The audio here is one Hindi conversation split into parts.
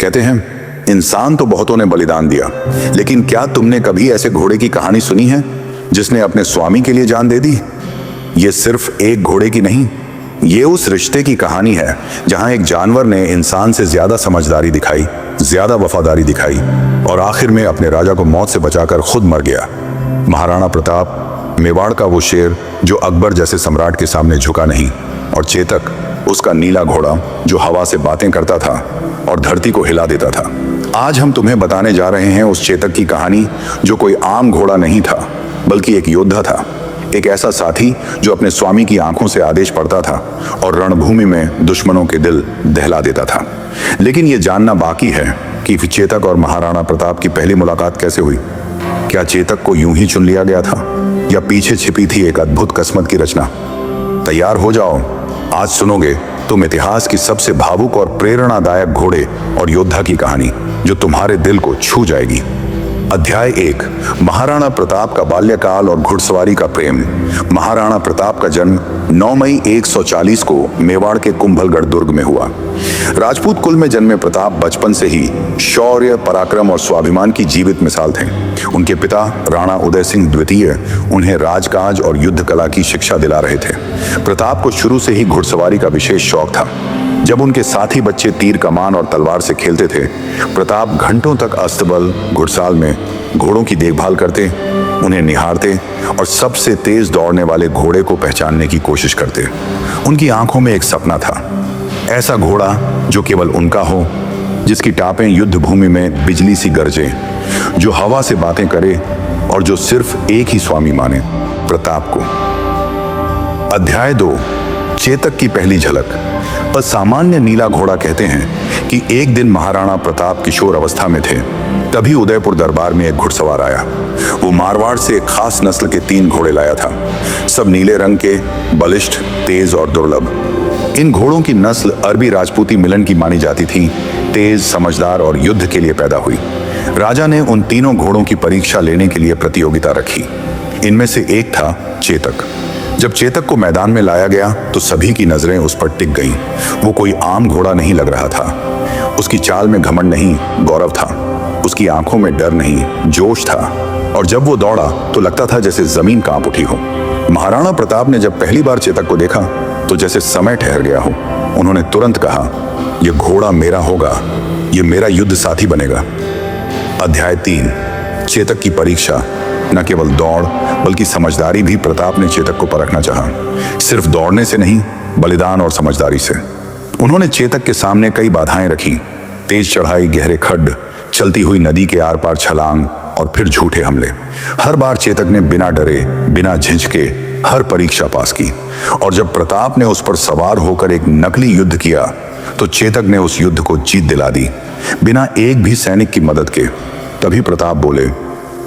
कहते हैं इंसान तो बहुतों ने बलिदान दिया, लेकिन क्या तुमने कभी ऐसे घोड़े की कहानी सुनी है जिसने अपने स्वामी के लिए जान दे दी? ये सिर्फ एक घोड़े की नहीं, ये उस रिश्ते की कहानी है जहां एक जानवर ने इंसान से ज्यादा समझदारी दिखाई, ज्यादा वफादारी दिखाई और आखिर में अपने राजा को मौत से बचाकर खुद मर गया। महाराणा प्रताप, मेवाड़ का वो शेर जो अकबर जैसे सम्राट के सामने झुका नहीं, और चेतक, उसका नीला घोड़ा जो हवा से बातें करता था और धरती को हिला देता था। आज हम तुम्हें बताने जा रहे हैं उस चेतक की कहानी जो कोई आम घोड़ा नहीं था, बल्कि एक योद्धा था, एक ऐसा साथी जो अपने स्वामी की आंखों से आदेश पढ़ता था और रणभूमि में दुश्मनों के दिल दहला देता था। लेकिन यह जानना बाकी है कि चेतक और महाराणा प्रताप की पहली मुलाकात कैसे हुई। क्या चेतक को यूं ही चुन लिया गया था या पीछे छिपी थी एक अद्भुत किस्मत की रचना? तैयार हो जाओ, आज सुनोगे तुम इतिहास की सबसे भावुक और प्रेरणादायक घोड़े और योद्धा की कहानी जो तुम्हारे दिल को छू जाएगी। अध्याय 1, महाराणा प्रताप का बाल्यकाल और घुड़सवारी का प्रेम। महाराणा प्रताप का जन्म 9 मई 140 को मेवाड़ के कुंभलगढ़ दुर्ग में हुआ। राजपूत कुल में जन्मे प्रताप बचपन से ही शौर्य, पराक्रम और स्वाभिमान की जीवित मिसाल थे। उनके पिता राणा उदय सिंह द्वितीय उन्हें राजकाज और युद्ध कला की शिक्षा दिला रहे थे। प्रताप को शुरू से ही घुड़सवारी का विशेष शौक था। जब उनके साथी बच्चे तीर कमान और तलवार से खेलते थे, प्रताप घंटों तक अस्तबल घुड़साल में घोड़ों की देखभाल करते, उन्हें निहारते और सबसे तेज दौड़ने वाले घोड़े को पहचानने की कोशिश करते। उनकी आंखों में एक सपना था, ऐसा घोड़ा जो केवल उनका हो, जिसकी टापें युद्ध भूमि में बिजली सी गरजे, जो हवा से बातें करे और जो सिर्फ एक ही स्वामी माने, प्रताप को। अध्याय 2, चेतक की पहली झलक। असामान्य नीला घोड़ा कहते हैं कि एक दिन महाराणा प्रताप किशोर अवस्था में थे, तभी उदयपुर दरबार में एक घुड़सवार आया। वो मारवाड़ से एक खास नस्ल के 3 घोड़े लाया था, सब नीले रंग के, बलिष्ठ, तेज और दुर्लभ। इन घोड़ों की नस्ल अरबी राजपूती मिलन की मानी जाती थी, तेज, समझदार और युद्ध के लिए पैदा हुई। राजा ने उन तीनों घोड़ों की परीक्षा लेने के लिए प्रतियोगिता रखी। इनमें से एक था चेतक। जब चेतक को मैदान में लाया गया तो सभी की नजरें उस पर टिक गईं। वो कोई आम घोड़ा नहीं लग रहा था। उसकी चाल में घमंड नहीं, गौरव था। उसकी आंखों में डर नहीं, जोश था। और जब वो दौड़ा तो लगता था जैसे जमीन कांप उठी हो। महाराणा प्रताप ने जब पहली बार चेतक को देखा तो जैसे समय ठहर गया हो। उन्होंने तुरंत कहा, यह घोड़ा मेरा होगा, ये मेरा युद्ध साथी बनेगा। अध्याय 3, चेतक की परीक्षा। न केवल दौड़ बल्कि समझदारी भी प्रताप ने चेतक को परखना चाहा। सिर्फ दौड़ने से नहीं, बलिदान और समझदारी से। उन्होंने चेतक के सामने कई बाधाएं रखी, तेज चढ़ाई, गहरे खड्ड, चलती हुई नदी के आर पार छलांग और फिर झूठे हमले। हर बार चेतक ने बिना डरे, बिना झिझके हर परीक्षा पास की। और जब प्रताप ने उस पर सवार होकर एक नकली युद्ध किया तो चेतक ने उस युद्ध को जीत दिला दी, बिना एक भी सैनिक की मदद के। तभी प्रताप बोले,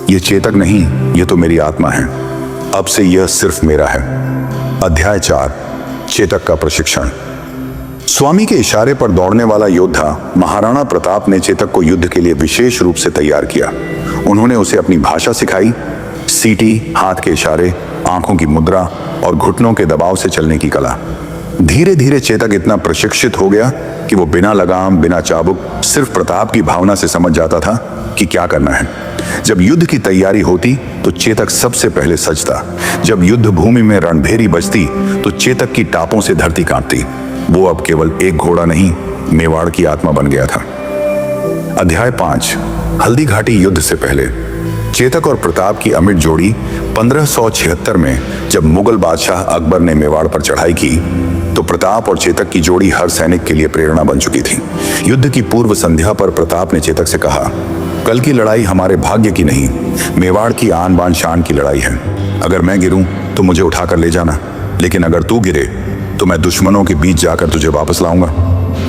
ये चेतक नहीं, ये तो मेरी आत्मा है, अब से यह सिर्फ मेरा है। अध्याय 4, चेतक का प्रशिक्षण। स्वामी के इशारे पर दौड़ने वाला योद्धा महाराणा प्रताप ने चेतक को युद्ध के लिए विशेष रूप से तैयार किया। उन्होंने उसे अपनी भाषा सिखाई, सीटी, हाथ के इशारे, आंखों की मुद्रा और घुटनों के दबाव से चलने की कला। धीरे धीरे चेतक इतना प्रशिक्षित हो गया कि वो बिना लगाम, बिना चाबुक, सिर्फ प्रताप की भावना से समझ जाता था कि क्या करना है। जब युद्ध की तैयारी होती तो चेतक सबसे पहले सजता। जब युद्ध भूमि में रणभेरी बजती तो चेतक की टापों से धरती कांपती। वो अब केवल एक घोड़ा नहीं, मेवाड़ की आत्मा बन गया था। अध्याय 5, हल्दी घाटी युद्ध से पहले। चेतक और प्रताप की अमिट जोड़ी 1576 में जब मुगल बादशाह अकबर ने मेवाड़ पर चढ़ाई की तो प्रताप और चेतक की जोड़ी हर सैनिक के लिए प्रेरणा बन चुकी थी। युद्ध की पूर्व संध्या पर प्रताप ने चेतक से कहा, कल की लड़ाई हमारे भाग्य की नहीं, मेवाड़ की आन बान शान की लड़ाई है। अगर मैं गिरूं तो मुझे उठाकर ले जाना, लेकिन अगर तू गिरे तो मैं दुश्मनों के बीच जाकर तुझे वापस लाऊंगा।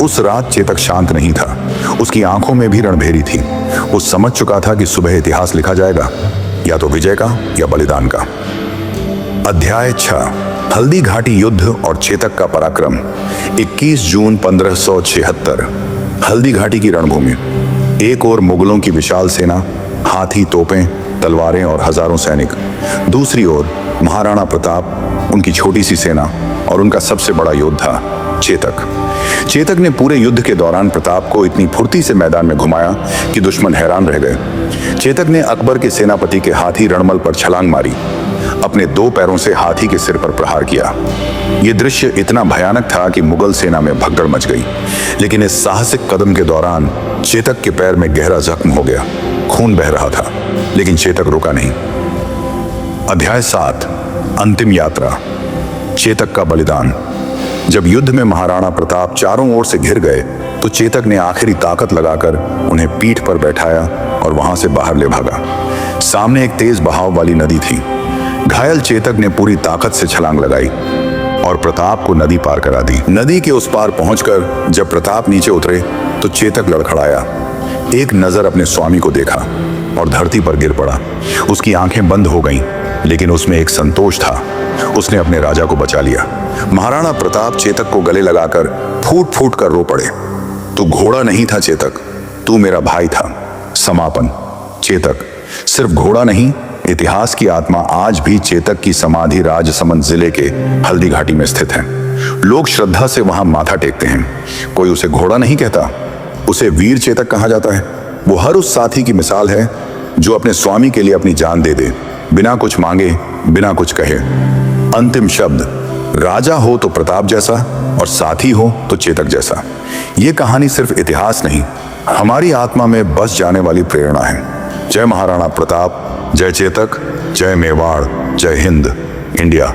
उस रात चेतक शांत नहीं था, उसकी आंखों में भी रणभेरी थी। वो समझ चुका था कि सुबह इतिहास लिखा जाएगा, या तो विजय का या बलिदान का। अध्याय 6, हल्दी घाटी युद्ध और चेतक का पराक्रम। 21 जून 1576, हल्दी घाटी की रणभूमि। एक ओर मुगलों की विशाल सेना, हाथी, तोपें, तलवारें और हजारों सैनिक। दूसरी ओर महाराणा प्रताप, उनकी छोटी सी सेना और उनका सबसे बड़ा योद्धा चेतक। चेतक ने पूरे युद्ध के दौरान प्रताप को इतनी फुर्ती से मैदान में घुमाया कि दुश्मन हैरान रह गए। चेतक ने अकबर के सेनापति के हाथी रणमल पर छलांग मारी, अपने 2 पैरों से हाथी के सिर पर प्रहार किया। यह दृश्य इतना भयानक था कि मुगल सेना में भगदड़ मच गई। लेकिन इस साहसिक कदम के दौरान चेतक के पैर में गहरा जख्म हो गया, खून बह रहा था, लेकिन चेतक रुका नहीं। अध्याय 7, अंतिम यात्रा, चेतक का बलिदान। जब युद्ध में महाराणा प्रताप चारों ओर से घिर गए तो चेतक ने आखिरी ताकत लगाकर उन्हें पीठ पर बैठाया और वहां से बाहर ले भागा। सामने एक तेज बहाव वाली नदी थी। घायल चेतक ने पूरी ताकत से छलांग लगाई और प्रताप को नदी पार करा दी। नदी के उस पार पहुंचकर जब प्रताप नीचे उतरे तो चेतक लड़खड़ाया। एक नजर अपने स्वामी को देखा और धरती पर गिर पड़ा। उसकी आंखें बंद हो गईं, लेकिन उसमें एक संतोष था। उसने अपने राजा को बचा लिया। महाराणा प्रताप चेतक को गले लगाकर फूट फूट कर रो पड़े। तू घोड़ा नहीं था चेतक, तू मेरा भाई था। समापन। चेतक सिर्फ घोड़ा नहीं, इतिहास की आत्मा आज भी चेतक की समाधि राजसमंद जिले के हल्दी घाटी में स्थित है। लोग श्रद्धा से वहां माथा टेकते हैं। कोई उसे घोड़ा नहीं कहता, उसे वीर चेतक कहा जाता है। वो हर उस साथी की मिसाल है जो अपने स्वामी के लिए अपनी जान दे दे, बिना कुछ मांगे, बिना कुछ कहे। अंतिम शब्द, राजा हो तो प्रताप जैसा और साथी हो तो चेतक जैसा। ये कहानी सिर्फ इतिहास नहीं, हमारी आत्मा में बस जाने वाली प्रेरणा है। जय महाराणा प्रताप, जय चेतक, जय मेवाड़, जय हिंद, इंडिया।